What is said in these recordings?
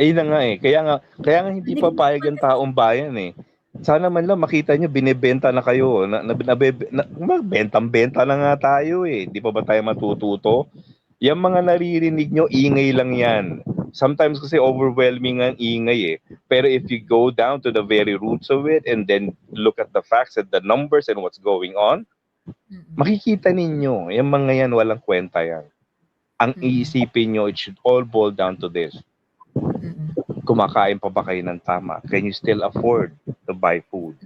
Eh, na nga eh. Kaya nga hindi papayag ang taong bayan eh. Sana man lang makita nyo, binibenta na kayo. Bentang-benta na nga tayo eh. Di pa ba tayo matututo? Yung mga naririnig nyo, ingay lang yan. Sometimes kasi overwhelming ang ingay eh. Pero if you go down to the very roots of it and then look at the facts and the numbers and what's going on, makikita ninyo, yung mga yan, walang kwenta yan. Ang iisipin nyo, it should all boil down to this. Kumakain pa ba kayo ng tama? Can you still afford to buy food?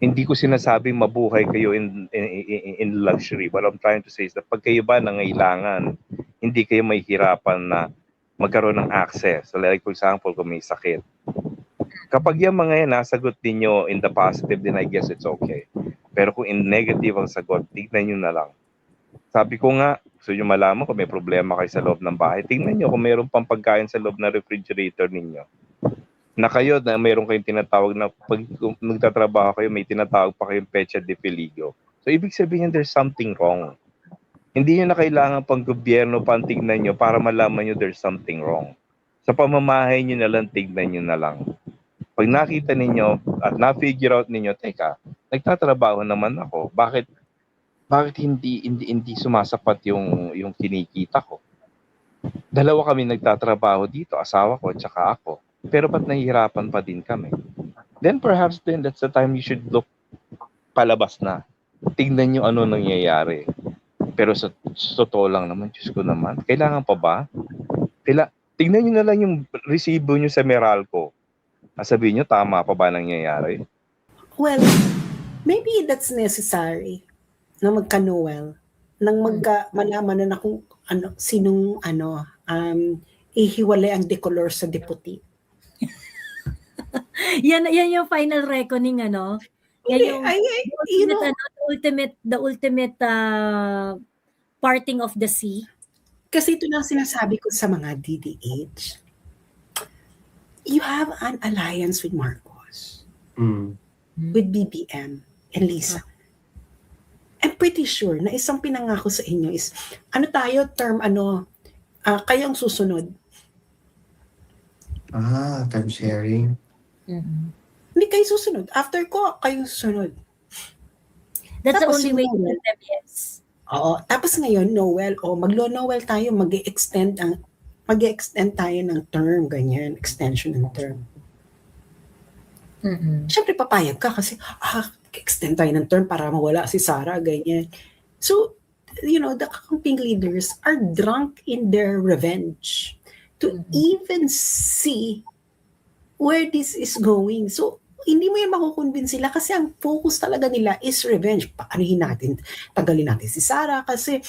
Hindi ko sinasabing mabuhay kayo in luxury. What I'm trying to say is that pag kayo ba nangailangan, hindi kayo mahihirapan na magkaroon ng access. So like for example, kung may sakit. Kapag yung mga yan nasagot ninyo in the positive, then I guess it's okay. Pero kung in negative ang sagot, tignan nyo na lang. Sabi ko nga, gusto nyo malaman kung may problema kayo sa loob ng bahay, tingnan nyo kung mayroon pang pagkain sa loob ng refrigerator ninyo. Na kayo, na mayroon kayong tinatawag na, pag nagtatrabaho kayo, may tinatawag pa kayong pecha de peligro. So, ibig sabihin, there's something wrong. Hindi nyo na kailangan pang gobyerno pang tignan nyo para malaman nyo there's something wrong. Sa pamamahay nyo na lang, tignan nyo na lang. Pag nakita ninyo at na-figure out ninyo, teka, nagtatrabaho naman ako, bakit hindi sumasapat yung kinikita ko? Dalawa kami nagtatrabaho dito, asawa ko at saka ako. Pero ba't nahihirapan pa din kami? Then perhaps that's the time you should look palabas na. Tingnan nyo ano nangyayari. Pero sa totoo lang naman, Diyos ko naman, kailangan pa ba? Tingnan nyo na lang yung resibo nyo sa Meralco. Sabihin nyo, tama pa ba nangyayari? Well, maybe that's necessary na magka-Noel, nang malaman na kung sinong ihiwalay ang decolor sa deputy. yan yung final reckoning, ano? Yan yung the ultimate parting of the sea. Kasi ito lang sinasabi ko sa mga DDH. You have an alliance with Marcos, with BBM and Lisa. I'm pretty sure na isang pinangako sa inyo is, term kayo ang susunod. Term sharing. Hindi kayo susunod. After ko, kayo susunod. That's tapos the only way to tell them yes. Oo. Tapos ngayon, Noel, maglo-Noel tayo, mag-extend tayo ng term, ganyan, extension ng term. Siyempre, papayag ka kasi, extend tayo ng term para mawala si Sara, ganyan. So, the campaign leaders are drunk in their revenge to even see where this is going. So, hindi mo yan makukonvince sila kasi ang focus talaga nila is revenge. Paanohin natin, tagalin natin si Sara kasi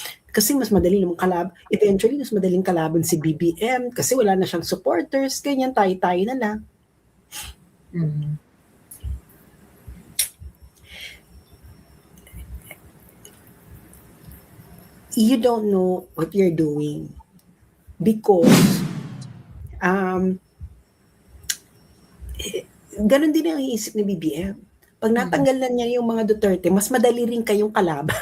mas madali namang eventually mas madaling kalaban si BBM kasi wala na siyang supporters, ganyan, tayo na lang. You don't know what you're doing because ganun din ang iisip ni BBM. Pag natanggal na niya yung mga Duterte, mas madali rin kayong kalaban.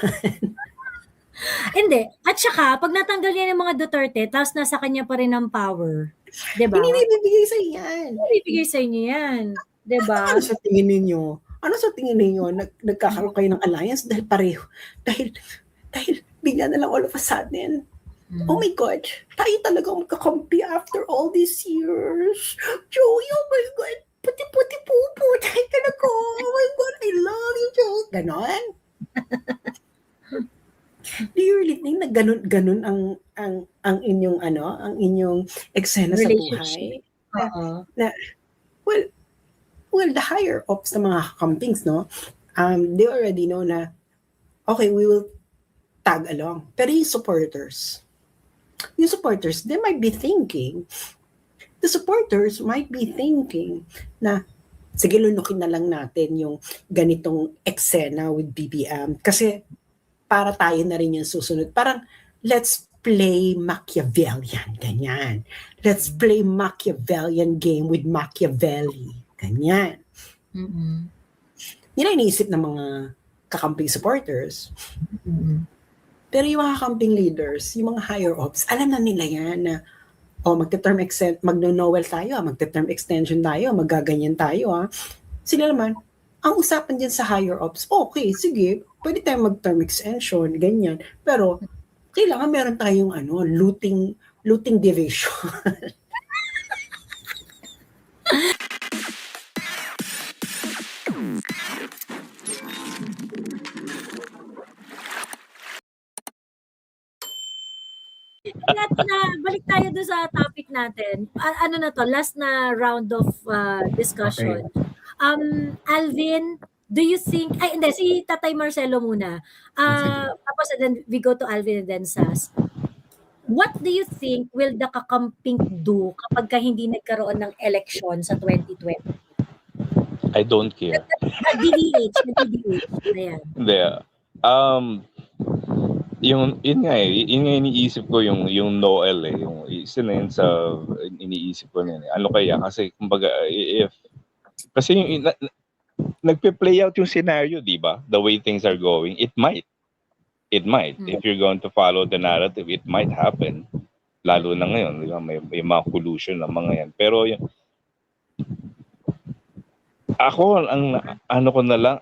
Hindi. At saka, pag natanggal niya yung mga Duterte, tapos nasa kanya pa rin ang power. Diba? Hindi bibigay sa yan. Hindi bibigay sa inyo yan. Diba? Ano sa tingin ninyo? Nagkakaroon kayo ng alliance dahil pareho. Dahil bigla na lang all of a sudden. Oh my God, tayo talaga magkakampi after all these years. Joey, oh my God, puti-puti pupo, tayo talaga. Oh my God, I love you, Joey. Ganon? Do you really think na ganun ang inyong eksena sa buhay? Well, the higher ups ng mga campings, no? They already know na, okay, we will tag along. Pero yung supporters, they might be thinking, na, sige, lunukin na lang natin yung ganitong eksena with BBM. Kasi, para tayo na rin yung susunod. Parang, let's play Machiavellian. Ganyan. Let's play Machiavellian game with Machiavelli. Ganyan. Yun ang iniisip ng mga kakamping supporters. Pero yung mga camping leaders, yung mga higher ups, alam na nila yan na, magte-term magno-Noel tayo, magte-term extension tayo, magaganyan tayo. Sila naman, ang usapan dyan sa higher ups, okay, sige, pwede tayong mag-term extension, ganyan. Pero, kailangan meron tayong looting division. Balik tayo doon sa topic natin. Ano na to, last na round of discussion. Alvin, do you think, hindi, si Tatay Marcelo muna. Tapos then we go to Alvin and then Sas. What do you think will the Kakamping do kapag hindi nagkaroon ng election sa 2020? I don't care. DDH. Ayan. Hindi. Yun nga iniisip ko yung Noel yung isa na yun sa iniisip ko na yun. Ano kaya? Kasi kumbaga kasi yung nagpe-play out yung scenario, di ba? The way things are going, it might. If you're going to follow the narrative, it might happen. Lalo na ngayon, di ba? May mga collusion ng mga yan. Pero yung ako ang ko na lang,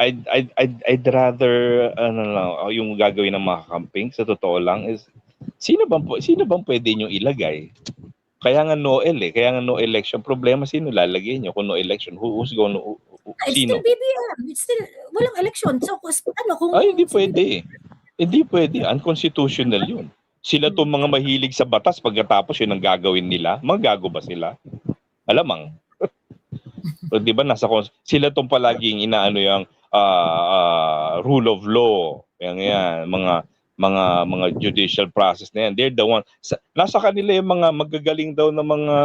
I'd rather yung gagawin ng mga camping sa totoo lang is sino bang pwede niyo ilagay? Kaya nga Noel kaya nga no election. Problema sino lalagay niyo kung no election? Who's going to It's still BBM. It's still walang election. So kung hindi pwede. Hindi pwede. Unconstitutional 'yun. Sila tong mga mahilig sa batas pagkatapos 'yun ang gagawin nila. Magago ba sila? Alamang. So, 'di ba sila tong palaging inaano yung rule of law, yan mga judicial process na yan. They're the one. Nasa kanila yung mga magagaling daw na mga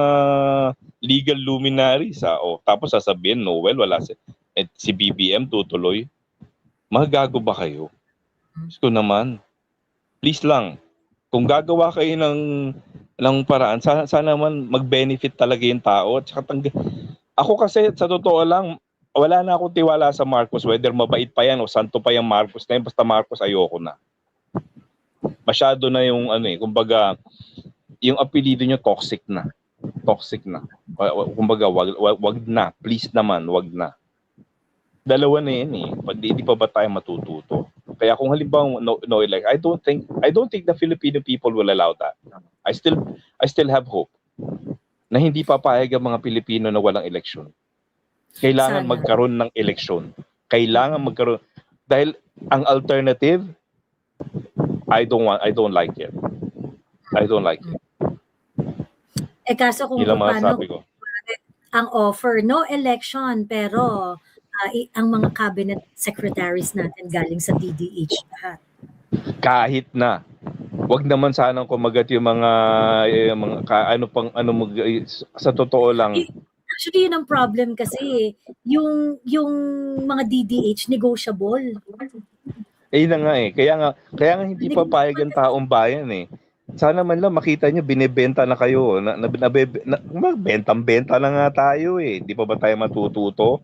legal luminaries. Tapos sasabihin, Noel, wala si BBM tutuloy. Magago ba kayo? Gusto naman. Please lang. Kung gagawa kayo ng paraan, sana naman mag-benefit talaga yung tao. At ako kasi sa totoo lang, wala na akong tiwala sa Marcos, whether mabait pa yan o santo pa yung Marcos na yan, basta Marcos ayoko na. Masyado na yung kumbaga, yung apelido niya toxic na. Kumbaga, wag na. Please naman, wag na. Dalawa na yan Hindi pa ba tayo matututo? Kaya kung halimbawa no elect, I don't think the Filipino people will allow that. I still have hope na hindi papayag ang mga Pilipino na walang eleksyon. Kailangan magkaroon ng eleksyon. Kailangan magkaroon dahil ang alternative I don't like it. Kaso kung paano ang offer, no election pero ang mga cabinet secretaries natin galing sa DDH lahat. Kahit na wag naman sanang kumagat yung mga sa totoo lang. Actually, yun ang problem kasi yung mga DDH negotiable. Na nga Kaya nga hindi papayag ang taong bayan Sana man lang makita nyo, binibenta na kayo. Bentang-benta na nga tayo Di pa ba tayo matututo?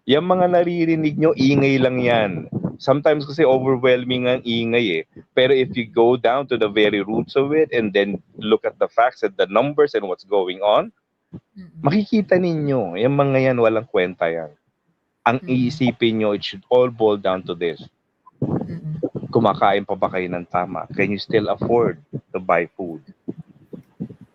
Yung mga naririnig nyo, ingay lang yan. Sometimes kasi overwhelming ang ingay Pero if you go down to the very roots of it and then look at the facts and the numbers and what's going on, makikita ninyo, yung mga yan, walang kwenta yan. Ang iisipin nyo, it should all boil down to this. Kumakain pa ba kayo ng tama? Can you still afford to buy food?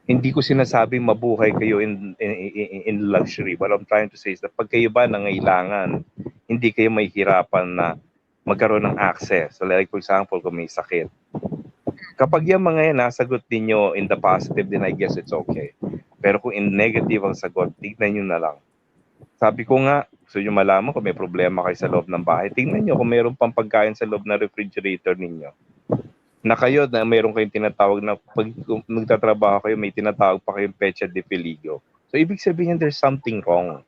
Hindi ko sinasabing mabuhay kayo in luxury. What I'm trying to say is that pag kayo ba nangailangan, hindi kayo mahihirapan na magkaroon ng access. So like for example, kung may sakit. Kapag yung mga yan nasagot ninyo in the positive, then I guess it's okay. Pero kung in negative ang sagot, tignan nyo na lang. Sabi ko nga, gusto nyo malaman kung may problema kayo sa loob ng bahay, tingnan nyo kung mayroon pang pagkain sa loob ng refrigerator ninyo. Na kayo, na mayroon kayong tinatawag na pag nagtatrabaho kayo, may tinatawag pa kayong pecha de peligro. So, ibig sabihin, there's something wrong.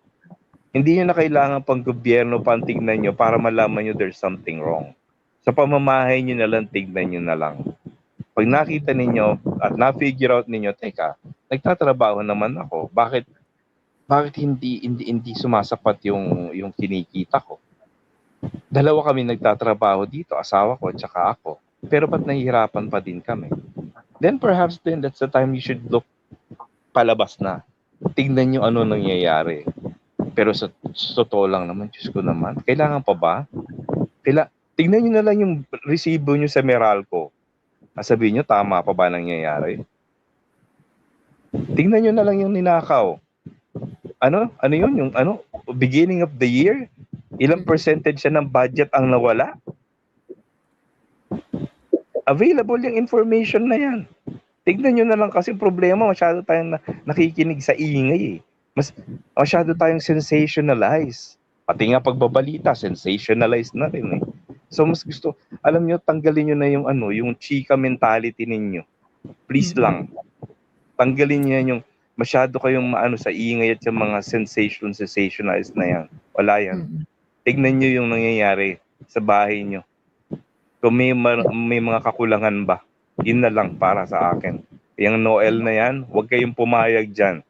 Hindi nyo na kailangan pang gobyerno pang tignan nyo para malaman nyo there's something wrong. Sa pamamahay nyo na lang, tignan nyo na lang. Pag nakita ninyo at na-figure out ninyo, teka, nagtatrabaho naman ako. Bakit hindi sumasapat yung kinikita ko? Dalawa kami nagtatrabaho dito, asawa ko at saka ako. Pero ba't nahihirapan pa din kami? Then perhaps that's the time you should look palabas na. Tingnan nyo ano nangyayari. Pero sa totoo lang naman, Diyos ko naman, kailangan pa ba? Tingnan nyo na lang yung resibo nyo sa Meralco. Sabihin nyo, tama pa ba nangyayari? Tingnan nyo na lang yung ninakaw. Ano yun? Yung beginning of the year? Ilang percentage siya ng budget ang nawala? Available yung information na yan. Tignan nyo na lang kasi problema, masyado tayong nakikinig sa ingay eh. Masyado tayong sensationalize. Pati nga pagbabalita, sensationalize na rin eh. So mas gusto, alam nyo, tanggalin nyo na yung chika mentality ninyo. Please lang. Tanggalin nyo yung masyado kayong sa ingay at yung mga sensationalized na yan. Wala yan. Tignan nyo yung nangyayari sa bahay nyo. Kung may mga kakulangan ba, yun na lang para sa akin. Yung Noel na yan, huwag kayong pumayag dyan.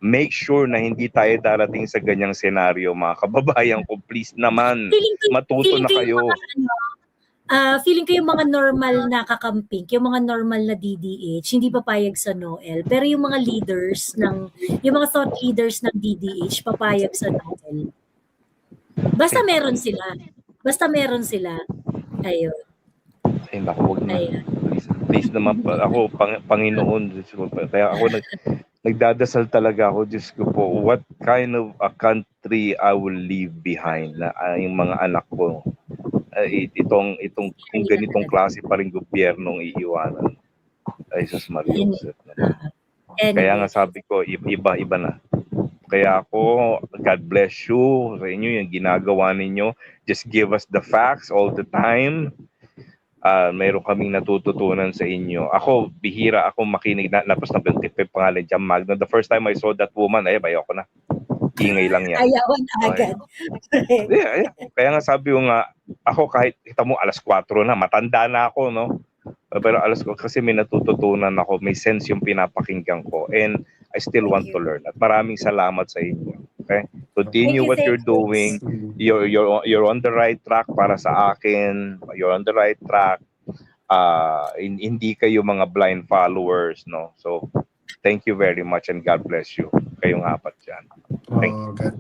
Make sure na hindi tayo darating sa ganyang senaryo, mga kababayan ko. Please naman, matuto na kayo. Feeling ko yung mga normal na kakamping, yung mga normal na DDH, hindi papayag sa Noel. Pero yung mga leaders, yung mga thought leaders ng DDH, papayag sa Noel. Basta meron sila. Ayun. Ay, naku, wag na. Please naman, ako, Panginoon, kaya ako nagdadasal talaga ako, Diyos ko po, what kind of a country I will leave behind na yung mga anak ko, itong kung ganitong klase pa rin gobyernong iiwanan. Ay, sus Maria. Kaya nga sabi ko, iba na. Kaya ako, God bless you sa inyo, yung ginagawa ninyo. Just give us the facts all the time. Mayroon kaming natututunan sa inyo. Ako, bihira ako makinig na tapos nabanggit pa yung pangalan Jam Magno. The first time I saw that woman, ayoko na. Ingay lang yan. Ayawan agad. Yeah. Kaya nga sabi ko nga, ako kahit kita mo alas 4 na, matanda na ako, no? Pero alas 4 kasi may natututunan ako, may sense yung pinapakinggan ko. And I still want to learn. At maraming salamat sa inyo. Okay? Continue what you're doing. You're on the right track para sa akin. You're on the right track. Hindi kayo mga blind followers, no? So, thank you very much and God bless you. Kayong apat dyan.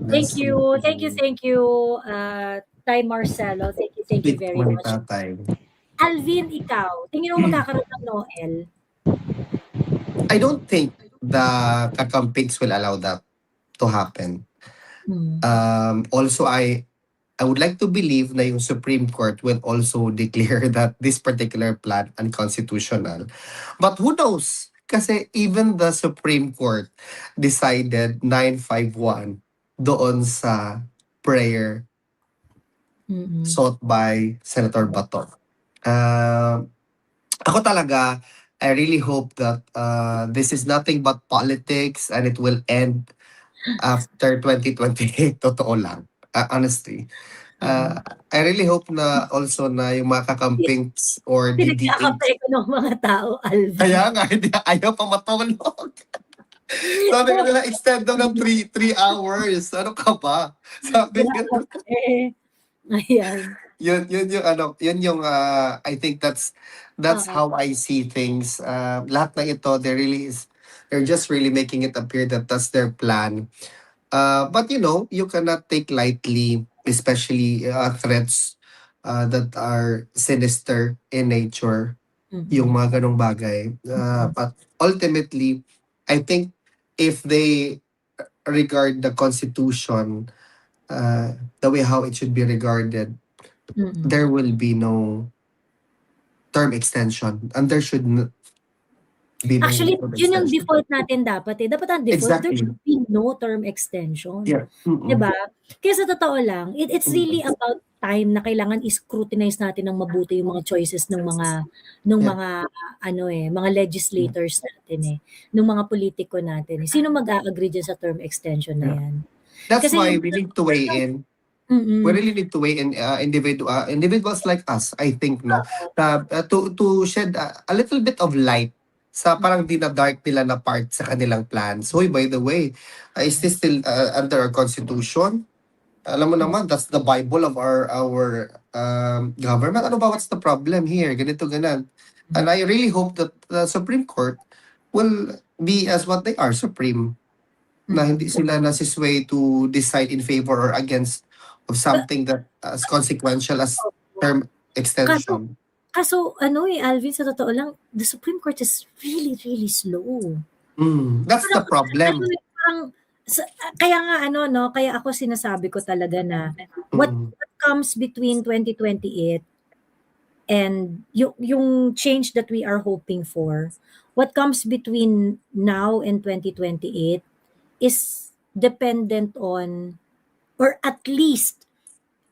Thank you. Tay Marcelo, thank you very much. Alvin, ikaw, tingin mo magkakaroon ng Noel? I don't think the kakampings will allow that to happen. Also, I would like to believe na yung Supreme Court will also declare that this particular plan unconstitutional. But who knows? Kasi even the Supreme Court decided 951 doon sa prayer sought by Senator Bato. Ako talaga, I really hope that this is nothing but politics and it will end after 2028. Totoo lang. Honestly. I really hope na also na yung mga kakampings or DDH. Pinagkakapay ko ng mga tao, Alvin. Kaya nga, ayaw pa matulog. Sabi ko nila, extend daw ng 3 hours. Ano ka ba? Sabi ko. Ayan. Yun yung I think that's how I see things. Lahat ng ito, they're just really making it appear that that's their plan. But you cannot take lightly, especially threats that are sinister in nature, yung mga ganong bagay. But ultimately, I think if they regard the Constitution the way how it should be regarded, there will be no term extension and there should be no Actually, term yun yung extension. default natin dapat eh. Dapat ang default, Exactly. there should be no term extension. Yeah. Diba? Kaya sa totoo lang, it's really about time na kailangan i-scrutinize natin ng mabuti yung mga choices ng mga mga legislators natin ng mga politiko natin. Sino mag-a-agree dyan sa term extension na yan? That's Kasi why we need to weigh in. We really need to weigh in individuals like us, I think, no, to shed a little bit of light sa parang dina-dark nila na part sa kanilang plans. So, by the way, is this still under our Constitution? Alam mo naman, that's the Bible of our government. Ano ba, what's the problem here? Ganito, ganan. And I really hope that the Supreme Court will be as what they are, supreme. Na hindi sila nasisway to decide in favor or against of something that as consequential as term extension. Kaso Alvin, sa totoo lang, the Supreme Court is really, really slow. That's the problem. Parang, kaya nga kaya ako sinasabi ko talaga na what comes between 2028 and yung change that we are hoping for, what comes between now and 2028 is dependent on, or at least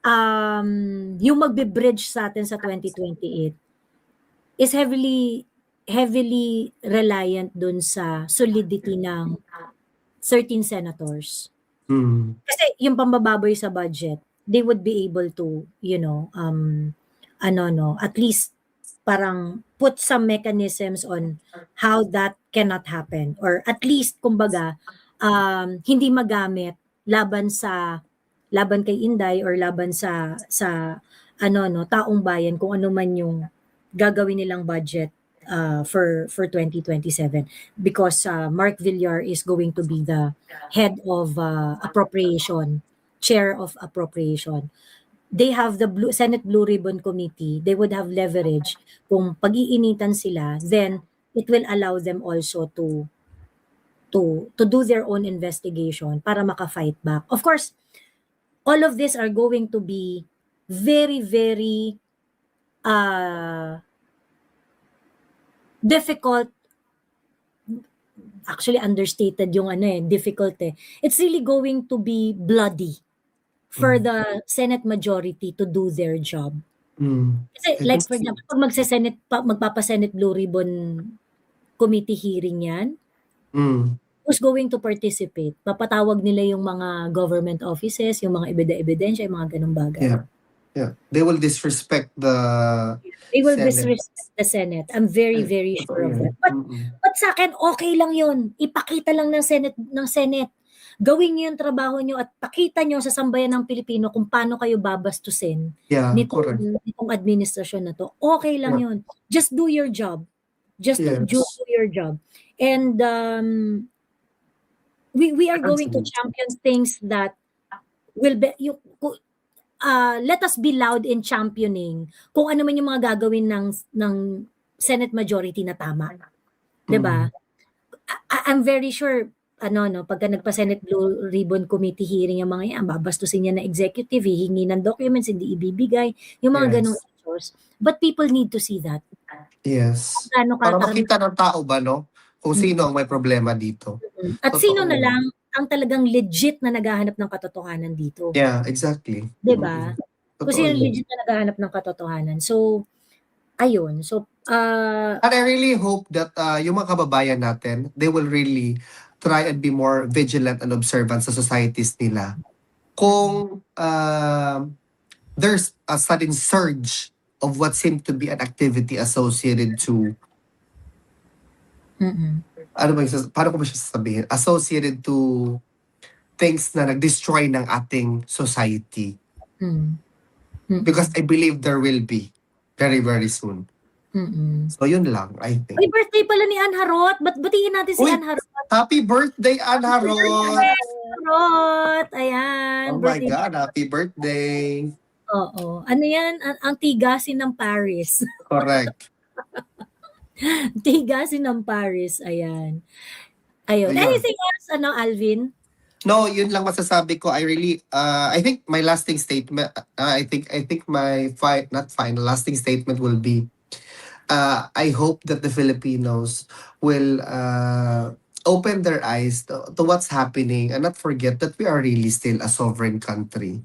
yung magbe-bridge sa atin sa 2028 is heavily reliant dun sa solidity ng 13 senators. Kasi yung pambababoy sa budget, they would be able to, at least parang put some mechanisms on how that cannot happen. Or at least, kumbaga, hindi magamit laban kay Inday or laban sa taong bayan kung ano man yung gagawin nilang budget for 2027, because Mark Villar is going to be the head of appropriation, chair of appropriation. They have the Senate Blue Ribbon Committee. They would have leverage. Kung pag-iinitan sila, then it will allow them also to do their own investigation para maka-fight back. Of course, all of these are going to be very, very difficult. Actually, understated yung difficult eh. It's really going to be bloody for the Senate majority to do their job. Kasi like for example, pag magpapa-Senate Blue Ribbon Committee hearing yan, who's going to participate? Papatawag nila yung mga government offices, yung mga ebidensya, yung mga ganung bagay. Yeah. They will disrespect the Senate. Disrespect the Senate. I'm very, very sure of that. But sa akin, okay lang yun. Ipakita lang ng Senate. Gawin niyo yung trabaho niyo at pakita niyo sa sambayan ng Pilipino kung paano kayo babastusin nitong administrasyon na to. Okay lang yun. Just do your job. Just do your job. And we are going to champion things that will be let us be loud in championing kung ano man yung mga gagawin ng Senate majority na tama. 'Di ba? I'm very sure pagka nagpa-Senate Blue Ribbon Committee hearing yung mga yan, babastusin niya na executive, hihingi ng documents, hindi ibibigay, yung mga ganong issues. But people need to see that. Yes. Para makita ng tao ba, kung sino ang may problema dito. At sino na lang ang talagang legit na naghahanap ng katotohanan dito. Yeah, exactly. 'Di ba? Kung sino legit na naghahanap ng katotohanan. So, ayun. So, and I really hope that yung mga kababayan natin, they will really try and be more vigilant and observant sa societies nila. Kung there's a sudden surge of what seemed to be an activity associated to paano ko ba siya sasabihin? Associated to things na nag-destroy ng ating society. Because I believe there will be very, very soon. So yun lang, I think. Ay, birthday pala ni Ann Harot. Batiin natin si Ann Harot. Happy birthday, Ann Harot! Harot! Ayan. Oh my God, happy birthday! Oo. Ano yan? Ang tigasin ng Paris. Correct. Tigasin ng Paris. Ayan. Ayun. Anything else, Alvin? No, yun lang masasabi ko. I really, I think my lasting statement, I think my lasting statement will be, I hope that the Filipinos will open their eyes to what's happening and not forget that we are really still a sovereign country.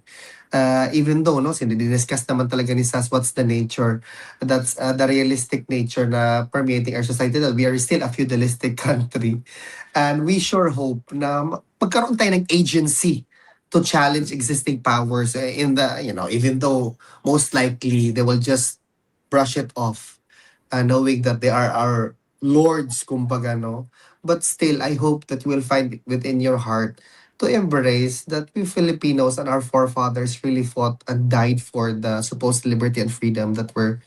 Even though, dinidiscuss naman talaga ni Sas what's the nature, that's the realistic nature na permeating our society, that we are still a feudalistic country. And we sure hope na magkaroon tayo ng agency to challenge existing powers in the, even though most likely they will just brush it off, knowing that they are our lords, kumbaga, no? But still, I hope that you will find it within your heart to embrace that we Filipinos and our forefathers really fought and died for the supposed liberty and freedom that we're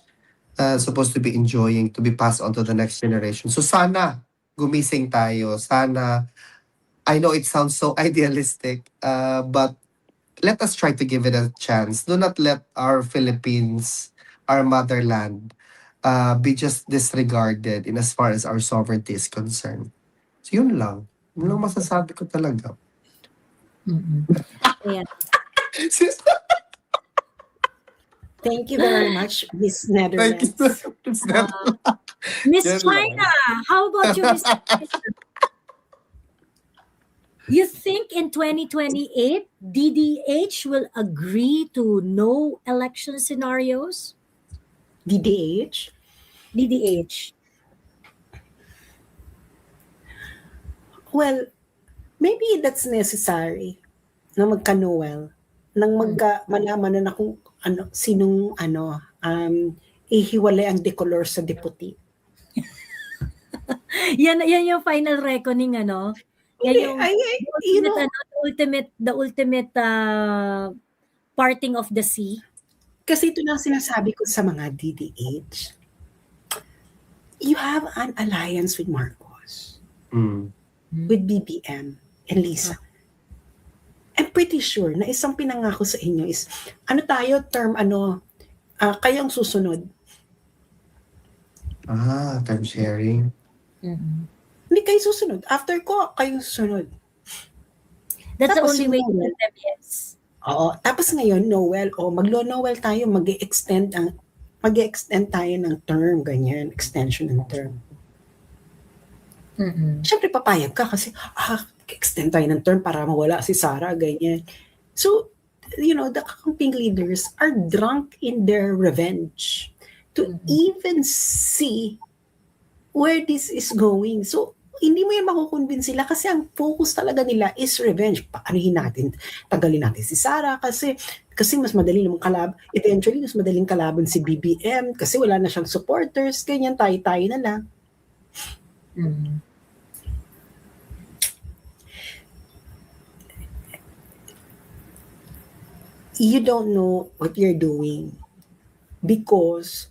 supposed to be enjoying, to be passed on to the next generation. So sana, gumising tayo. Sana, I know it sounds so idealistic, but let us try to give it a chance. Do not let our Philippines, our motherland, be just disregarded in as far as our sovereignty is concerned. So yun lang. Yun lang masasabi ko talaga. Ayan. Thank you very much, Miss Thank Netherlands. you. It's not- Miss Yan lang. China, how about you, Miss China? You think in 2028, DDH will agree to no election scenarios? DDH? DDH. Well, maybe that's necessary na magka-Noel. Nang malaman na kung sinong ihiwalay ang decolor sa deputy. Yan yung final reckoning, ano? Yan Hindi, yung you know, the ultimate parting of the sea. kasi ito lang sinasabi ko sa mga DDH. You have an alliance with Marcos, with BBM and Lisa. I'm pretty sure na isang pinangako sa inyo is, term kayo ang susunod. Time sharing. Hindi kayo susunod. After ko, kayo susunod. That's the Tapos only way to yung- tell them yes. Oo. Tapos ngayon, Noel, maglo-Noel tayo, mag-extend tayo ng term, ganyan, extension ng term. Siyempre, papayag ka kasi, extend tayo ng term para mawala si Sara, ganyan. So, the campaign leaders are drunk in their revenge to even see where this is going. So, hindi mo yan makukonvince sila kasi ang focus talaga nila is revenge. Paanohin natin, tagalin natin si Sara kasi mas madali namang eventually mas madaling kalaban si BBM kasi wala na siyang supporters, ganyan, tayo na lang. You don't know what you're doing because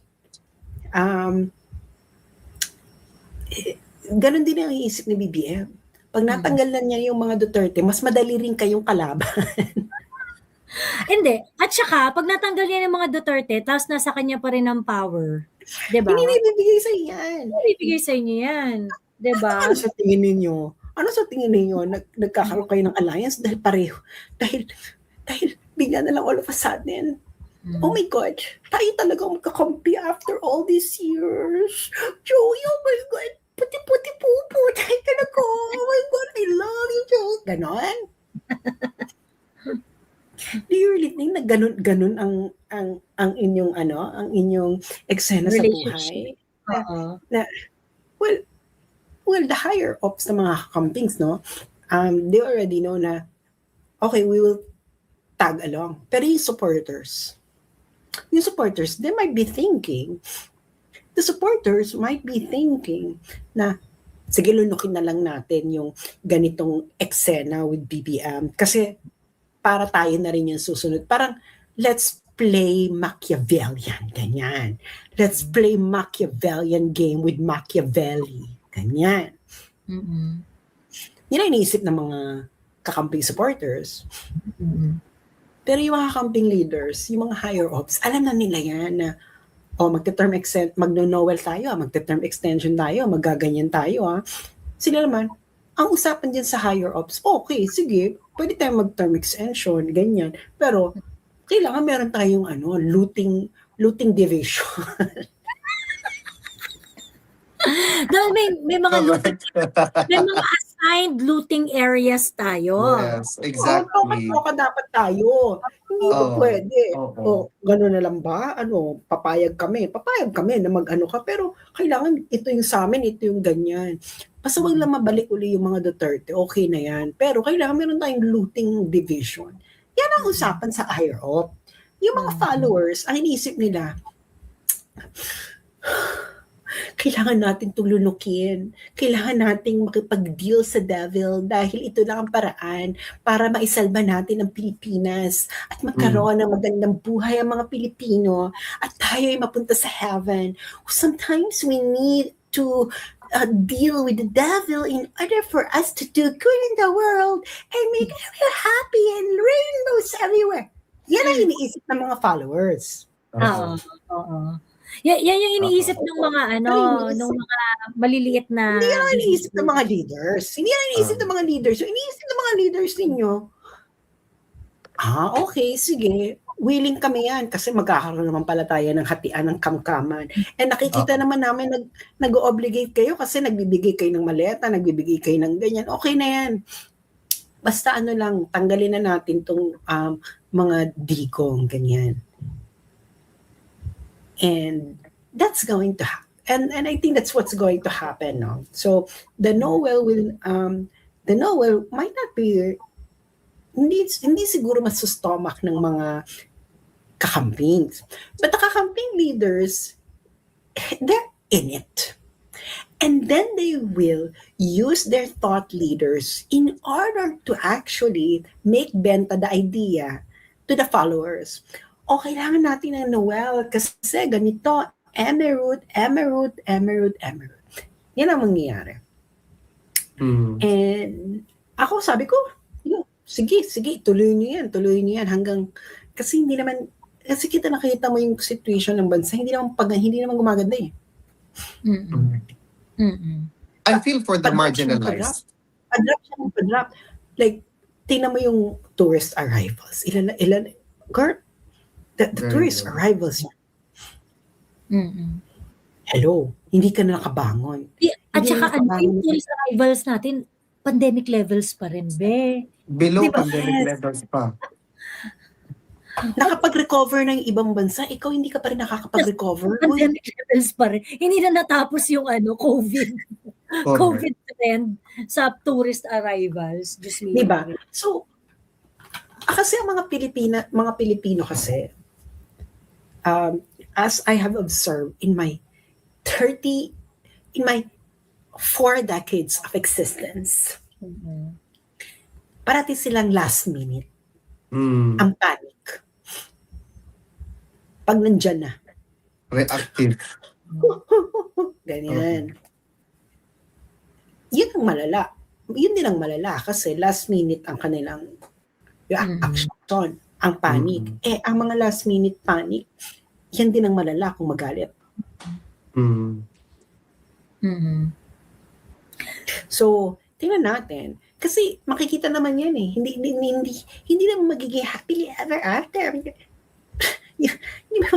ganun din ang iisip ni BBM. Pag natanggal na niya yung mga Duterte, mas madali rin kayong kalaban. Hindi. At saka, pag natanggal niya ng mga Duterte, tapos nasa kanya pa rin ang power. Diba? Hindi bibigay sa yan. Bibigay sa inyo yan. Diba? Ano sa tingin ninyo? Nagkakaroon kayo ng alliance dahil pareho? Dahil bigla na lang all of a sudden, oh my God, tayo talaga magkakampi after all these years. Joey, oh my God, puti-puti pupo, tayo talaga. Oh my God, I love you, Joey. Ganon? Do you really think na ganun ang inyong eksena sa buhay? Oo. Well, the higher ups ng mga campings, no? They already know na, okay, we will tag along. Pero yung supporters, they might be thinking na, sige, lunukin na lang natin yung ganitong eksena with BBM. Kasi, para tayo na rin yung susunod. Parang, let's play Machiavellian. Ganyan. Let's play Machiavellian game with Machiavelli. Ganyan. Yun ang iniisip ng mga kakamping supporters. Pero yung mga camping leaders, yung mga higher ups, alam na nila yan na magno-Noel tayo, magte-term extension tayo, magaganyan tayo. Sila naman, ang usapan din sa higher ups, okay, sige, pwede tayong mag-term extension, ganyan. Pero, kailangan meron tayong looting division. Dahil may mga assigned looting areas tayo. Yes, exactly. Ka dapat tayo. Hindi ko pwede. Gano'n na lang ba? Papayag kami na mag-ano ka. Pero kailangan ito yung sa amin, ito yung ganyan. Basta wag lang mabalik uli yung mga Duterte, okay na yan. Pero kailangan meron tayong looting division. Yan ang usapan sa higher up. Yung mga followers, ang iniisip nila, kailangan natin tulunukin. Kailangan nating makipag-deal sa devil dahil ito lang ang paraan para maisalba natin ang Pilipinas at magkaroon ng magandang buhay ang mga Pilipino at tayo ay mapunta sa heaven. Sometimes we need to deal with the devil in order for us to do good in the world and make everyone happy and rainbows everywhere. Yan ang iniisip ng mga followers. Oo. Oo. Yan yung iniisip ng mga ng mga maliliit na Hindi yan ang iniisip ng mga leaders. Hindi yan ang iniisip ng mga leaders. So, iniisip ng mga leaders ninyo, okay, sige. Willing kami yan kasi magkakaroon naman pala tayo ng hatian ng kamkaman. And nakikita naman namin nag-obligate kayo kasi nagbibigay kayo ng maleta, nagbibigay kayo ng ganyan. Okay na yan. Basta lang, tanggalin na natin tong mga digong, ganyan. And that's going to happen. And I think that's what's going to happen now. So the Noel might not be hindi siguro masustomach ng mga kakampings. But the kakamping leaders, they're in it. And then they will use their thought leaders in order to actually make benta the idea to the followers. O, kailangan natin ng Noel kasi ganito, emerald. Yan ang mangyayari. And ako sabi ko, sige, tuloy niyo yan hanggang, kasi kita nakita mo yung situation ng bansa, hindi naman gumaganda eh. I feel for the marginalized. Padrop. Like, tingnan mo yung tourist arrivals. Ilan, girl, the tourist arrivals. Hello, hindi ka na nakabangon. At saka yung tourist arrivals natin, pandemic levels pa rin, be. Below Diba? pandemic levels pa. Nakapag-recover ng ibang bansa, ikaw hindi ka pa rin nakakapag-recover. Pandemic levels pa rin. Hindi na natapos yung COVID. COVID trend sa tourist arrivals. Diba? So, kasi ang mga Pilipino kasi, as I have observed in my 4 decades of existence, parati silang last minute. Ang panic. Pag nandyan na. Reactive. Ganyan. Yun ang malala. Yun din ang malala kasi last minute ang kanilang action, ang panic. Ang mga last minute panic, yan din ang malala kung magalit. So, tingnan natin. Kasi makikita naman yan eh. Hindi naman magiging happily ever after. Yung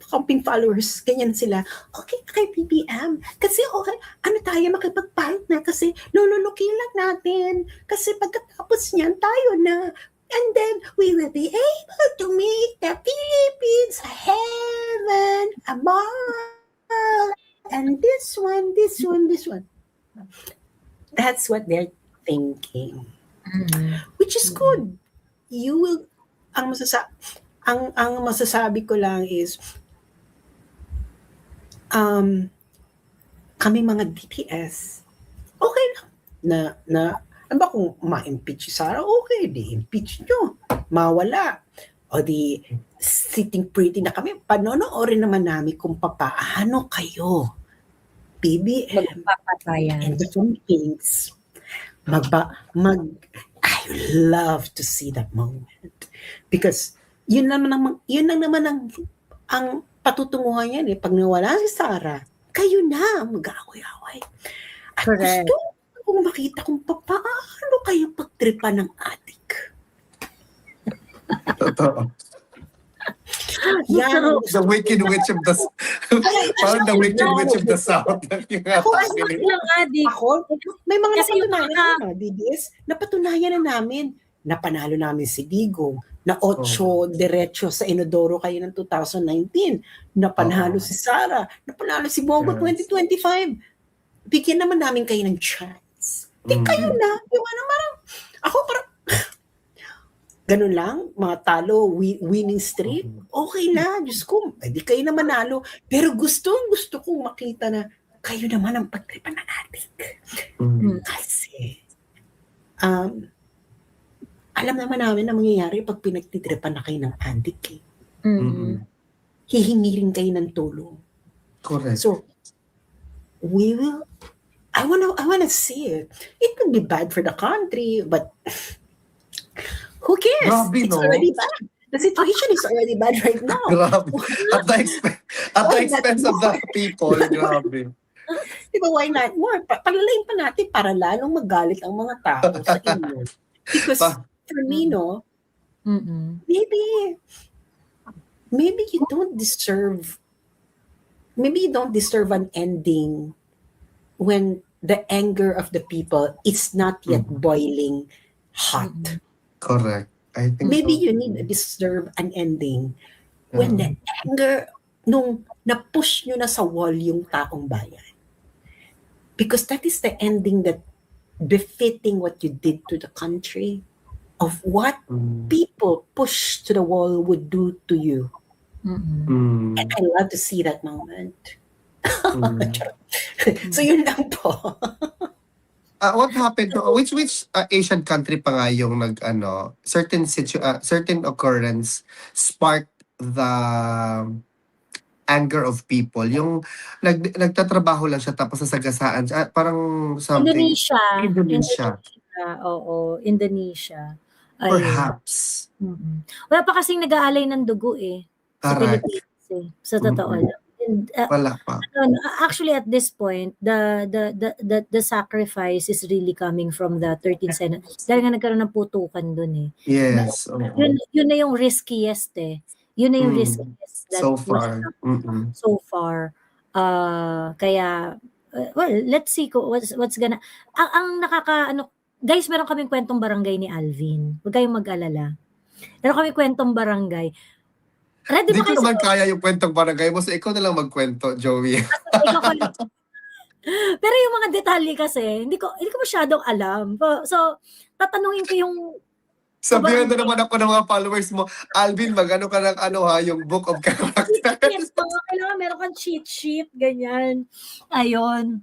camping followers, ganyan sila. Okay, BBM. Kasi okay, tayo makipag-partner kasi lululukin lang natin. Kasi pagkatapos niyan, tayo na. And then, we will be able to make the Philippines a heaven, a ball, and this one. That's what they're thinking. Which is good. You will, ang masasabi ko lang is, kami mga DPS, okay lang. Ano ba kung ma-impeach si Sara? Okay, di-impeach nyo. Mawala. O di, sitting pretty na kami. Panonoorin naman namin kung papaano kayo, BBM, and the Philippines, I love to see that moment. Because, yun lang naman ang patutunguhan yan eh. Pag nawala si Sara, kayo na mag-aaway-aaway. At correct. Gusto kung makita kung paano kayo pagtripan ng adik. Totoo. Yan. The Wicked Witch of the parang the Wicked Witch of the South. Ako, may mga napatunayan na DDS, napatunayan na namin. Napanalo namin si Digong, na 8 diretso sa Inodoro kayo ng 2019. Napanalo si Sara, napanalo si Bongo 2025. Bigyan naman namin kayo ng chance. Di kayo na. Ako parang, ganun lang, mga talo, winning streak, okay na, Diyos ko, di kayo na manalo. Pero gusto kong makita na kayo naman ang pagtripan ng adik. Kasi, alam naman namin na mangyayari pag pinagtitripan na kayo ng adik eh. Hihingi rin kayo ng tulong. Correct. So, we will I wanna see it. It could be bad for the country, but who cares? Grabe, It's no? already bad. The situation is already bad right now. Grabe. At the, at the Why not expense of the more? people, grabe. Diba, why not more? Palalayin pa natin para lalong magalit ang mga tao sa inyo. Because Pa- for me, no, Mm-mm. maybe you don't deserve an ending when the anger of the people is not yet boiling hot. Mm-mm. Correct. I think Maybe so. you need to deserve an ending when Yeah. the anger, nung na-push nyo na sa wall yung taong bayan. Because that is the ending that befitting what you did to the country, of what Mm. people pushed to the wall would do to you. Mm-mm. Mm. And I love to see that moment. Mm. So yun lang po. What happened to which Asian country pa nga yung certain occurrence sparked the anger of people, yung nagtatrabaho lang siya tapos nasagasaan siya, parang something. Indonesia. Indonesia. Oo, Indonesia. Ayun. Perhaps. Mm-mm. Wala pa kasing nag-aalay ng dugo sa Correct. Pilipinas sa totoo lang. And, Wala pa. actually at this point the sacrifice is really coming from the 13th Senate dahil nga nagkaroon ng putukan doon Yes. yun na yung riskiest yun na yung Mm. riskiest that So was far. Mm-mm. so far. Kaya well, let's see what's gonna ang guys, meron kaming kwentong barangay ni Alvin. Huwag kayong mag-alala. Meron kaming kwentong barangay. Ready Hindi ba ko kayo naman kaya yung kwentong barangay mo, so ikaw na lang magkwento, Joey. Pero yung mga detalye kasi, hindi ko masyadong alam. So, tatanungin ko yung Sabihan na naman ako ng mga followers mo, Alvin, magano ka ng yung book of characters. yes, kailangan meron kang cheat sheet, ganyan. Ayun.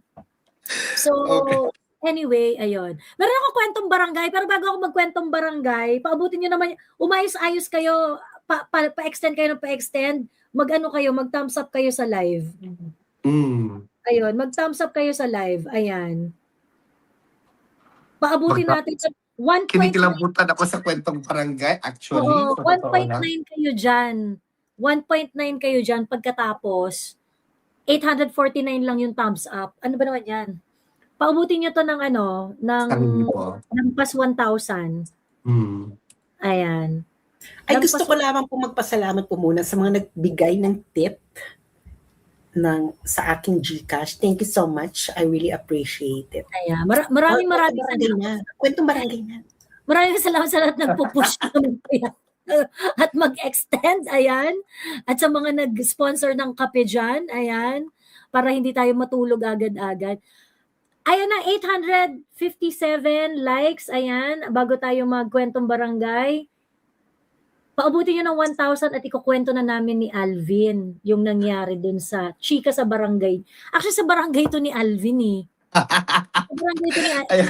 So, Okay. anyway, ayun. Meron ako kwentong barangay, pero bago ako magkwentong barangay, paabutin nyo naman, umayos-ayos kayo, pa-extend kayo ng pa-extend, mag-thumbs up kayo sa live. Mm. Ayun, mag-thumbs up kayo sa live. Ayan. Paabutin natin sa 1.9. Kinikilabutan ako sa kwentong barangay, actually. Oo, sa totoo 1.9 lang. kayo dyan. 1.9 kayo dyan pagkatapos. 849 lang yung thumbs up. Ano ba naman yan? Paabutin nyo to ng ng pas 1,000. Mm. Ayan. Ay, gusto ko lamang po magpasalamat po muna sa mga nagbigay ng tip sa aking GCash. Thank you so much. I really appreciate it. Ayan. Maraming salamat. Kwentong barangay na. Maraming salamat sa lahat nagpo-push at mag-extend. Ayan. At sa mga nag-sponsor ng kape dyan. Ayan. Para hindi tayo matulog agad-agad. Ayan na, 857 likes. Ayan. Bago tayo magkwentong barangay. Paabutin nyo ng 1,000 at ikukwento na namin ni Alvin yung nangyari dun sa chika sa barangay. Actually, sa barangay to ni Alvin Sa barangay to ni Alvin.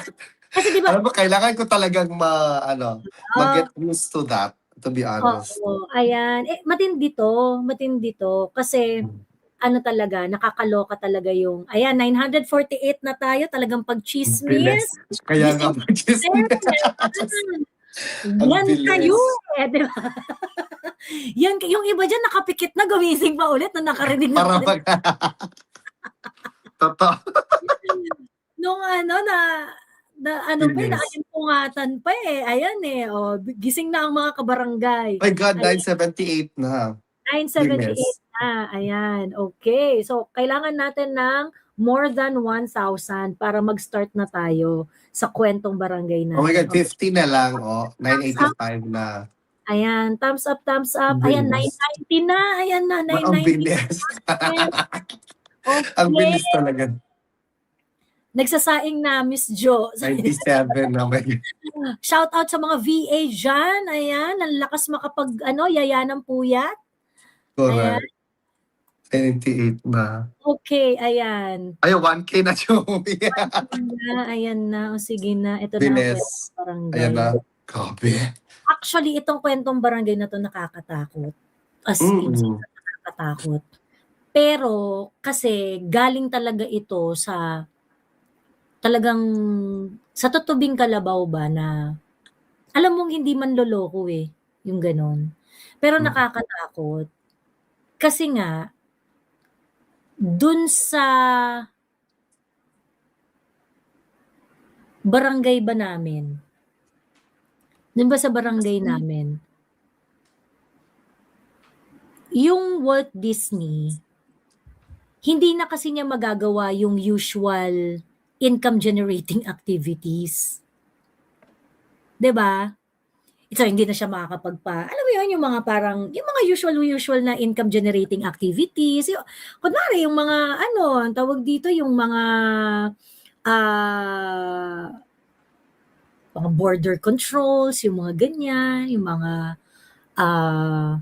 Kasi diba, Alam mo, kailangan ko talagang mag-get used to that, to be honest. Ayan. Matindi to. Kasi, talaga, nakakaloka talaga yung, ayan, 948 na tayo, talagang pag-chismis. Kaya nga pag-chismis. Yan kayo diba? Yan, yung iba dyan nakapikit na, gumising pa ulit na nakarinig na. Para mag... Totoo. Nung naayimpungatan pa ayan gising na ang mga kabarangay. My God, 978 na. 978 na, ayan, okay. So, kailangan natin ng more than 1,000 para mag-start na tayo sa kwentong barangay na. Oh my God, 50 na lang, 985 na. Ayan, thumbs up. Ayan, 990 na. Ayan na, 990. Ang bilis. Okay. Ang bilis talaga. Nagsasaing na, Miss Jo. 97 na. Shout out sa mga VA dyan. Ayan, ang lakas yaya ng puyat. Correct. 98 na. Okay, ayan. Ay, 1K na, Joey. Ayan na. O sige na. Ito bilis. na ang barangay. Ayan na. Grabe. Actually, itong kwentong barangay na to nakakatakot. As in, nakakatakot. Pero, kasi galing talaga ito sa talagang sa tutubing kalabaw ba na alam mong hindi man loloko eh, yung gano'n. Pero Mm. nakakatakot kasi nga dun sa barangay ba namin, dun ba sa barangay namin, yung Walt Disney, hindi na kasi niya magagawa yung usual income generating activities. 'Di ba? So, hindi na siya alam mo yun, yung mga parang, yung mga usual na income generating activities. Yung, kunwari, yung mga, ano, ang tawag dito, yung ah, mga border controls, yung mga ganyan, ah,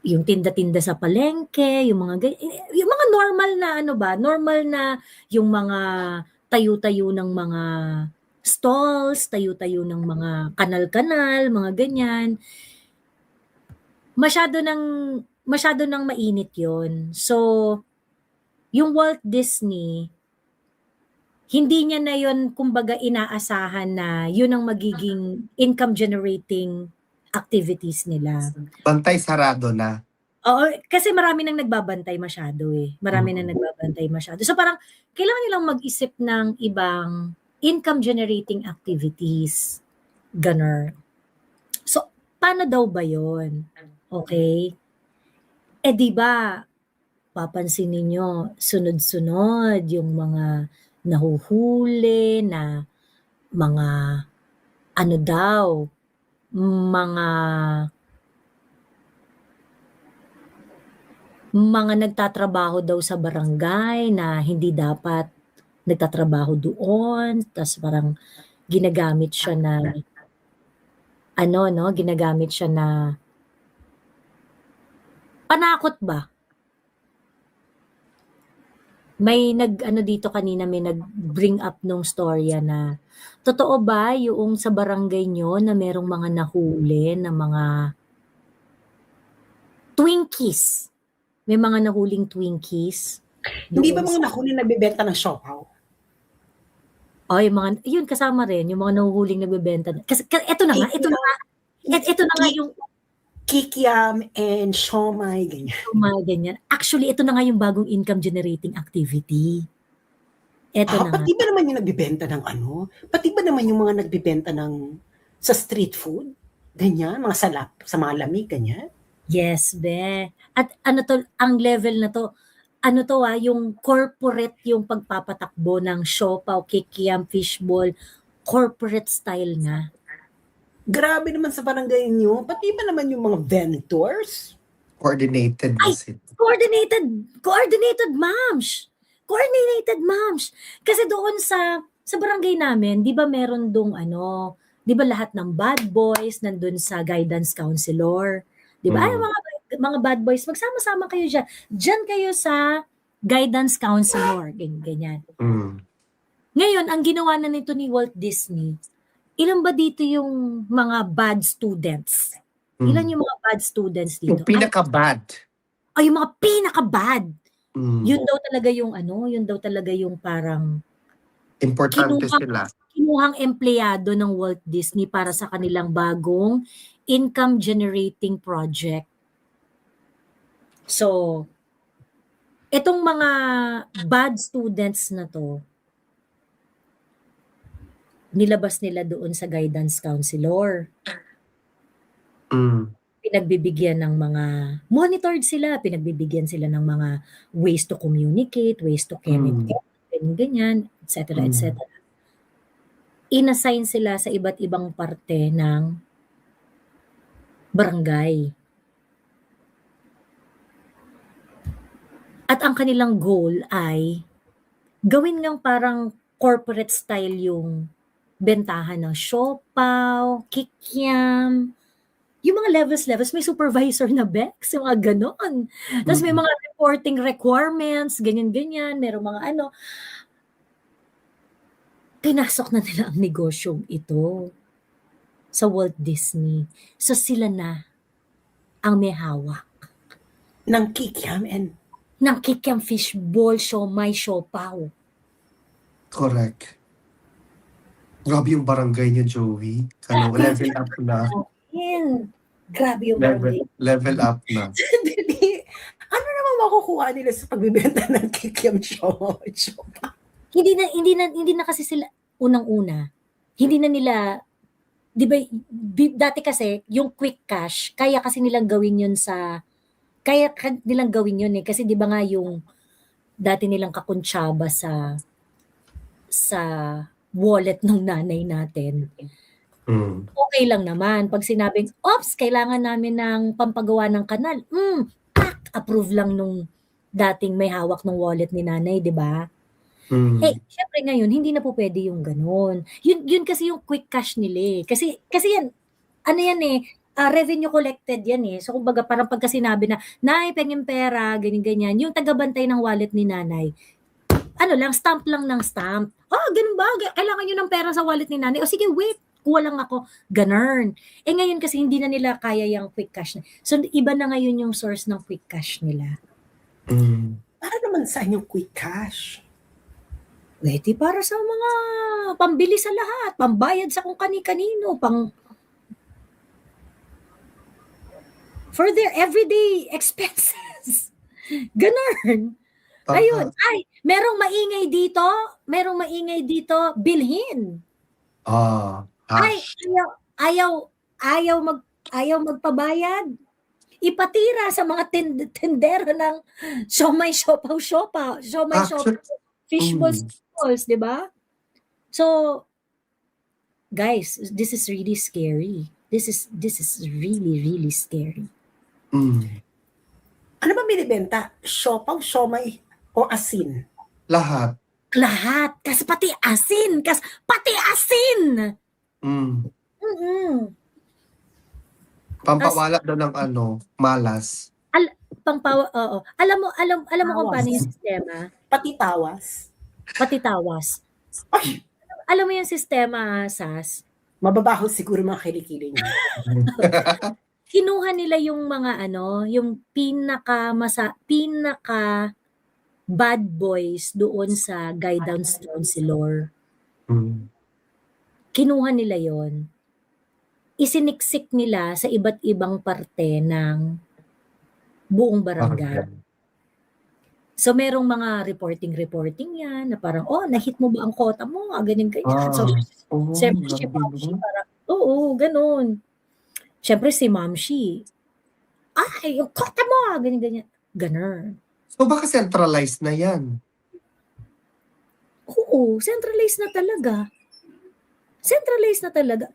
yung tinda-tinda sa palengke, yung mga yung mga normal na ano ba, normal na yung mga tayo-tayo ng mga stalls, tayo-tayo ng mga kanal-kanal, mga ganyan. Masyado nang mainit 'yon. So, yung Walt Disney, hindi niya na 'yon kumbaga inaasahan na 'yun ang magiging income generating activities nila. Bantay sarado na. Oo, kasi marami nang nagbabantay masyado, eh. Marami nang nagbabantay masyado. So, parang kailangan nilang mag-isip ng ibang income generating activities, gano'n. So, paano daw ba 'yun? Okey. Eh, 'di ba, papansin ninyo sunod-sunod yung mga nahuhuli na mga ano daw, mga nagtatrabaho daw sa barangay na hindi dapat nagtatrabaho doon, ta's parang ginagamit siya na ano 'no, ginagamit siya na panakot ba? May nag-ano dito kanina, may nag-bring up nung storya na, totoo ba yoong sa barangay niyo na merong mga nahuli na mga Twinkies? May mga nahuling Twinkies Hindi ba doon mga sa nahuli nagbebenta ng siopaw? yung mga yun kasama rin yung mga nahuhuling nagbebenta kasi eto na nga, eto na nga yung Kikiam and siomai, ganyan. mga ganyan. Actually, ito na nga yung bagong income generating activity. Eto na nga. Pati ba naman yung nagbebenta ng ano? Pati ba naman yung mga nagbebenta ng sa street food? Ganyan, mga salap, sa mga lamig, ganyan. Yes, be. At ano to, ang level na to, ano to yung corporate yung pagpapatakbo ng siopaw, kikiam, fishball, corporate style na. Grabe naman sa barangay niyo. Pati ba naman yung mga vendors? Coordinated Ay! kasi. Coordinated moms. Coordinated moms. Kasi doon sa barangay namin, 'di ba meron dong ano, 'di ba lahat ng bad boys nandun sa guidance counselor, 'di ba? Ay mga bad boys, magsama-sama kayo diyan. Diyan kayo sa guidance counselor, ganyan. Mm. Ngayon, ang ginawa na nito ni Walt Disney, ilan ba dito yung mga bad students? Ilan yung mga bad students dito? Yung pinaka-bad. Ay, yung mga pinaka-bad. Mm. Yun daw talaga yung ano, yun daw talaga yung parang Importante sila. kinuhang empleyado ng Walt Disney para sa kanilang bagong income generating project. So, itong mga bad students na to, nilabas nila doon sa guidance counselor. Mm. Pinagbibigyan ng mga, monitored sila, pinagbibigyan sila ng mga ways to communicate, ways to communicate, ganyan, etc., etc. Inassign sila sa iba't ibang parte ng barangay. At ang kanilang goal ay gawin ngang parang corporate style yung bentahan ng siopaw, kikiam, yung mga levels, may supervisor na Bex, yung mga ganon. Tapos may mga reporting requirements, ganyan-ganyan, merong mga ano. Pinasok na nila ang negosyong ito sa Walt Disney. So sila na ang may hawak Ng kikiam and ng kikiam, fishball, siomai, siopaw. Correct. Grabe yung barangay niyo, Joey. Ano, level up na. Yan. Grabe yung barangay. Level up na. Hindi. Ano naman makukuha nila sa pagbibenta ng kikiam show? Hindi na kasi sila unang-una. Hindi na nila, di ba, dati kasi yung quick cash, kaya nilang gawin yun eh. Kasi di ba nga yung dati nilang kakuntsaba sa wallet ng nanay natin. Okay lang naman. Pag sinabing, ops, kailangan namin ng pampagawa ng kanal. Approve lang nung dating may hawak ng wallet ni nanay, di ba? Syempre ngayon, hindi na po pwede yung ganun. Yun kasi yung quick cash nila eh. Kasi yan, ano yan eh, revenue collected yan eh. So kumbaga parang pagka sinabi na, nay, pengin pera, ganyan-ganyan, yung tagabantay ng wallet ni nanay, stamp lang ng stamp. Ganun ba? Kailangan nyo ng pera sa wallet ni nanay. O sige, wait, kuha lang ako. Ganun. Ngayon kasi hindi na nila kaya yung quick cash. So iba na ngayon yung source ng quick cash nila. Para naman saan yung quick cash? Pwede para sa mga pambili sa lahat, pambayad sa kung kani-kanino, for their everyday expenses. Ganun. Ayun. Ay, merong maingay dito, bilhin. Ay, ayaw magpabayad. Ipatira sa mga tendero ng siomay, siopaw, fishballs, di ba? So, guys, this is really scary. This is really, really scary. Ano ba binibenta? Siopaw, siomay, o asin? Lahat. Kasi pati asin. Pampawala daw ng malas. Oo. Alam mo kung paano yung sistema? Pati tawas. Ay, Alam mo yung sistema, Sas? mababaho siguro mga kilikili niya. Kinuha nila yung mga yung pinaka bad boys doon sa guidance counselor. Kinuha nila yon. Isiniksik nila sa iba't ibang parte ng buong barangay. So merong mga reporting yan na parang, nahit mo ba ang quota mo? Ganyan. So, siyempre si Mamshi parang, ganun. Siyempre si Mamshi, yung quota mo! Ganyan. Ganun. So baka centralized na yan? Oo, centralized na talaga.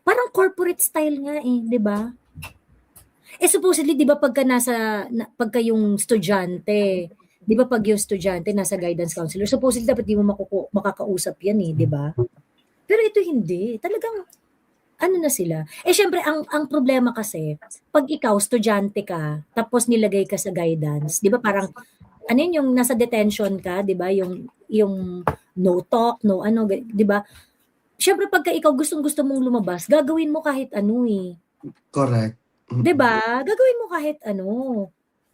Parang corporate style nga eh, di ba? Supposedly, di ba pagka yung estudyante, di ba pag yung estudyante nasa guidance counselor, supposedly dapat di mo makakausap yan eh, di ba? Pero ito hindi. Talagang, na sila. Syempre, ang problema kasi, pag ikaw, estudyante ka, tapos nilagay ka sa guidance, di ba parang, yung nasa detention ka, di ba? Yung no talk, no di ba? Syempre, pagka ikaw gustong-gusto mong lumabas, gagawin mo kahit eh. Correct. Di ba? Gagawin mo kahit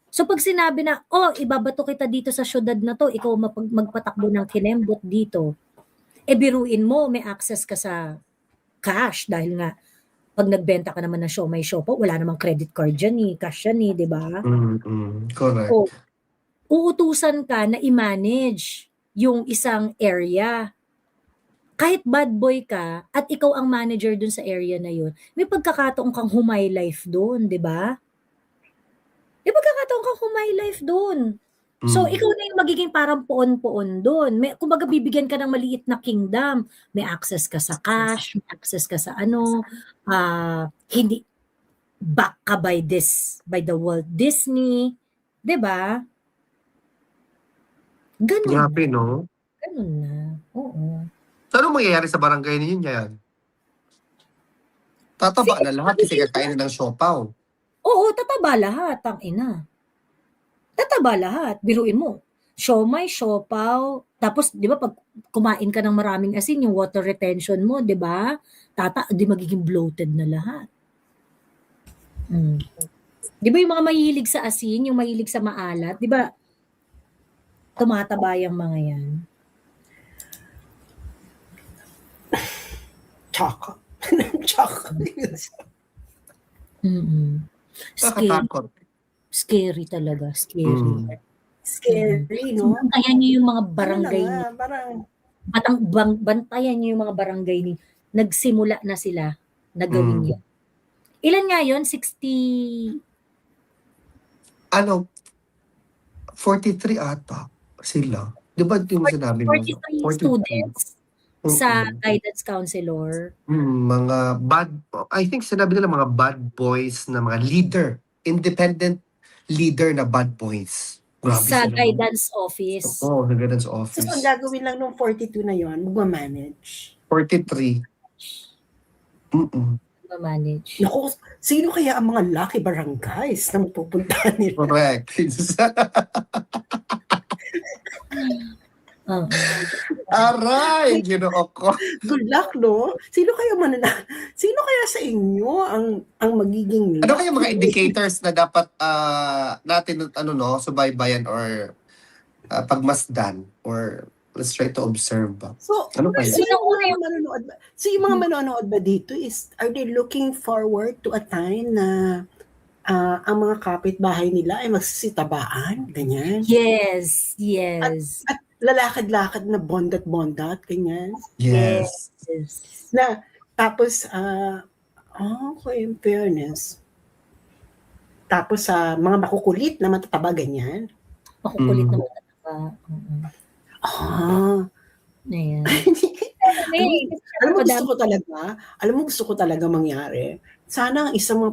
So, pag sinabi na, ibabato kita dito sa syudad na to, ikaw magpatakbo ng kinembot dito, biruin mo, may access ka sa cash dahil nga, pag nagbenta ka naman ng siomay, siopaw, wala namang credit card dyan cash yan di ba? Correct. Uutusan ka na i-manage yung isang area. Kahit bad boy ka at ikaw ang manager dun sa area na yun, may pagkakataon kang humay life dun, di ba? May pagkakataon kang humay life dun. So, ikaw na yung magiging parang poon-poon dun. Kumbaga, bibigyan ka ng maliit na kingdom. May access ka sa cash, may access ka sa hindi, back ka by the Walt Disney. Di ba? Ganun. Grabe, no? Ganun na. Oo. So, anong mangyayari sa barangay ninyo yan? Tataba na lahat kasi kakain ng siopaw. Oo, tataba lahat, Tataba lahat. Biruin mo. Siomay, siopaw. Tapos, di ba, pag kumain ka ng maraming asin, yung water retention mo, di ba? Di magiging bloated na lahat. Di ba yung mga mahilig sa asin, yung mahilig sa maalat, di ba? Tumataba yung mga yan. Tsaka. Tsaka. Scary. Nakatakot. Scary talaga. Scary. Scary, no? Bantayan niyo yung mga barangay Ano na ni nga, parang, bantayan niyo yung mga barangay ni nagsimula na sila na gawin yun. Ilan nga yun? 60 Ano, 43 ata sila. Di ba yung sinabi mo? 43 students sa guidance counselor. Mga bad, I think sinabi nila mga bad boys na mga leader. Independent leader na bad boys. Grabe Sa sila. guidance office. Oo, sa guidance so, office. ang gagawin lang nung 42 na yon, magmamanage. 43. Manage. Naku, sino kaya ang mga lucky barangays na mapupuntahan nila? Correct. Aray, ginoo ko. Good luck, no? Sino kaya sa inyo ang magiging Ano kaya mga indicators na dapat natin subaybayan or pagmasdan or let's try to observe ba? So, Ano kaya? yung mga manonood ba dito is, are they looking forward to a time na ang mga kapitbahay nila ay magsisitabaan? Ganyan. Yes. At lalakad-lakad na bondat-bondat, ganyan. Yes. Na, tapos, okay, in fairness. Tapos, mga makukulit na matataba, ganyan. Makukulit na matataba. Ayan. Alam mo gusto ko talaga mangyari. Sana ang isang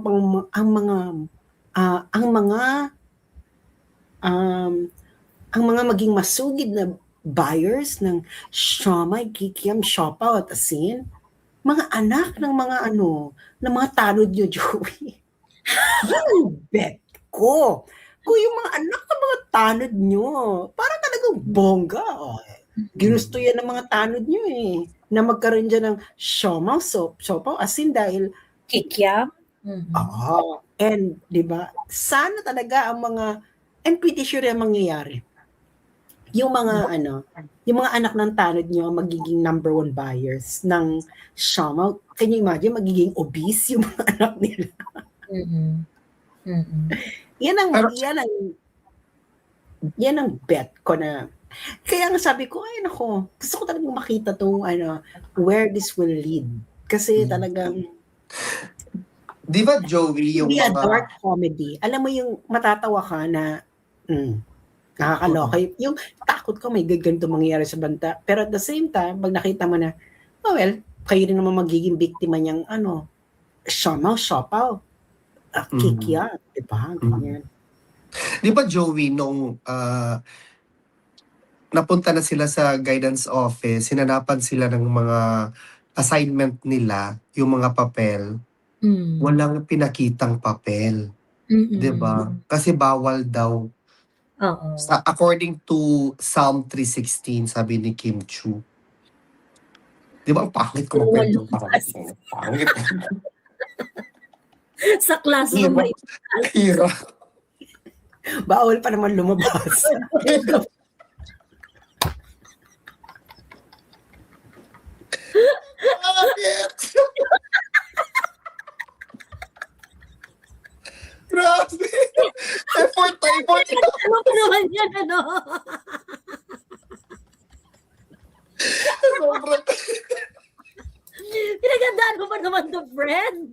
ang mga maging masugid na buyers ng siomai, kikiam, siopaw at asin, mga anak ng mga tanod nyo, Joey. Yung bet ko. Kung yung mga anak ng mga tanod nyo, parang talagang bongga. Ginusto yan ng mga tanod nyo na magkaroon dyan ng siomaw, siopaw, asin dahil Kikiam. and di ba, sana talaga ang mga, I'm pretty sure yung mangyayari. Yung mga yung mga anak ng tanod nyo magiging number 1 buyers ng siomaw. Can you imagine, magiging obese yung mga anak nila? Yan ang bet ko na. Kaya nga sabi ko, ay nako, gusto ko talagang makita tong where this will lead. Kasi talagang Di ba, Joey, yung hindi a mga... dark comedy. Alam mo yung matatawa ka na nakakaloka. Yung takot ko may ganito mangyayari sa banta. Pero at the same time, pag nakita mo na, kayo rin naman magiging biktima niyang siopaw, kikya, di ba? Ganyan. Di ba, Joey, nung napunta na sila sa guidance office, hinanapan sila ng mga assignment nila, yung mga papel, walang pinakitang papel. Di ba? Kasi bawal daw. According to Psalm 3:16, sabi ni Kim Chu. Di ba, ang pangit ko magkwento. Pangit. Sa classroom may Hirap. Bawal pa naman lumabas. Grabe! Effort. Ano pa naman yan, Sobrang... Pinagandaan mo pa naman to, friend.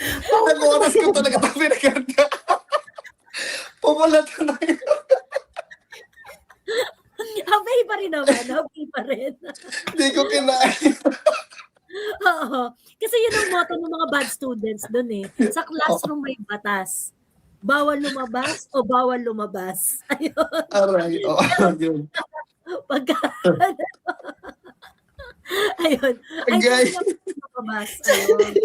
Ang oras ko talaga ito pinaganda. Pumulat na yun. Happy pa rin naman. Happy pa rin. Hindi ko kinain. Oo. Kasi yun ang motto ng mga bad students dun Sa classroom may batas. Bawal lumabas o bawal lumabas. Ayun. Aray, yun. Pagka... Ayun. Guys. Lumabas. Ayun.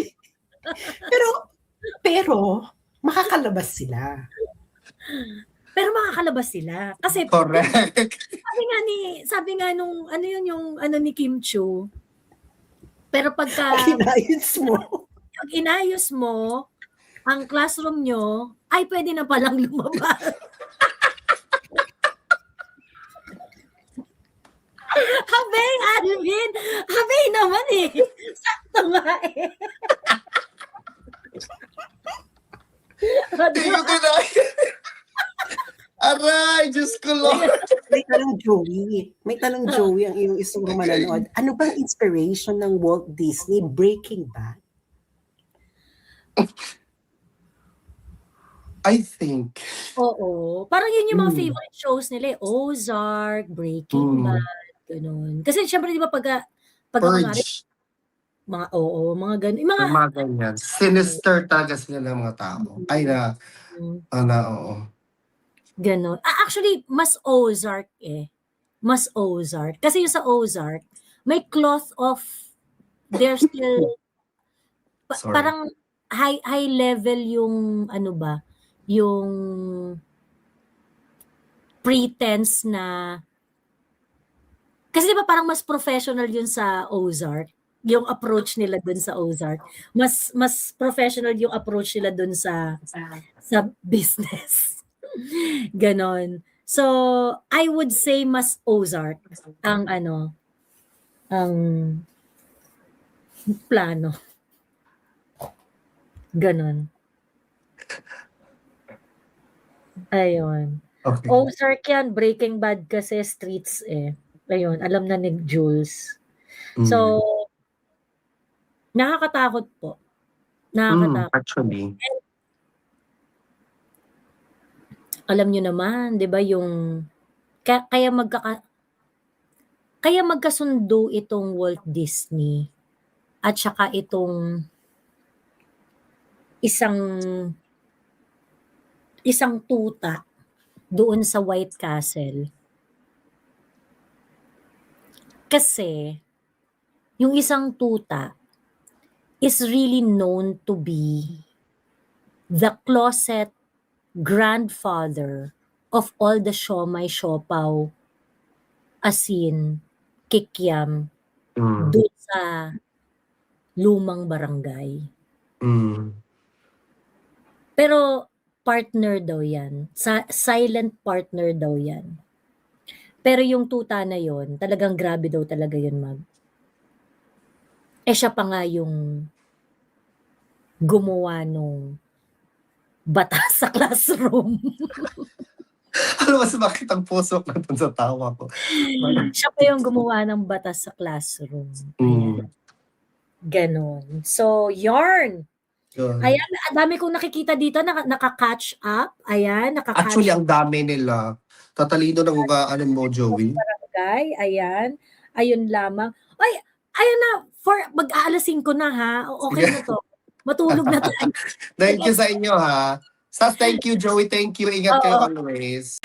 Pero makakalabas sila. Pero makakalabas sila. Kasi Correct. sabi nga nung yung ni Kim Chu. Pero pagka pag inayos mo ang classroom nyo, ay pwede na palang lumabas. Habay, Alvin! Habay naman eh. Sakto nga eh. Hindi ko kinaya. Aray, Diyos ko, Lord. May tanong Joey ang iyong isang manonood. Ano bang inspiration ng Walt Disney Breaking Bad? I think. Oo. Parang yun yung mga Mm. favorite shows nila eh. Ozark, Breaking Bad, ganun. Kasi syempre di ba pag Purge. mga mga ganun. Yung mga, Yung mga ganyan. Sinister talaga sila ng mga tao. Ay na, oo. ganun. Actually, mas Ozark eh. Mas Ozark. Kasi yung sa Ozark, may cloth of, they're still, Sorry. parang high level yung, ano ba, yung pretense na, kasi di ba parang mas professional yun sa Ozark, yung approach nila dun sa Ozark. Mas professional yung approach nila dun sa business. Ganon. So, I would say mas Ozark ang ang plano. Ganon. Ayun. Okay. Ozark yan, Breaking Bad kasi Streets eh. Ayun, alam na ni Jules. So, nakakatakot po. Nakakatakot. Actually. Alam nyo naman, 'di ba, yung kaya magkasundo itong Walt Disney at saka itong isang tuta doon sa White Castle. Kasi yung isang tuta is really known to be the closet grandfather of all the siomai, siopaw, asin, kikiam doon sa lumang barangay. Pero partner daw yan. Silent partner daw yan. Pero yung tuta na yon, talagang grabe daw talaga yun, Mag. Siya pa nga yung gumawa nung batas sa classroom. Ano mas bakit ang puso ko dun sa tawa ko? Siya pa yung gumawa ng batas sa classroom. Ayan. Ganon. So, yarn. Ayan, ang dami kong nakikita dito, naka-catch up. Ayan, naka-catch Actually, ang dami nila. Tatalino ng mo, Joey. Barangay, ayan. Ayun lamang. Ay, ayun na. Mag-aalasin ko na ha. Okay na to. Matulog na tayo. Thank you sa inyo, ha. Thank you, Joey. Thank you. Ingat kayo always.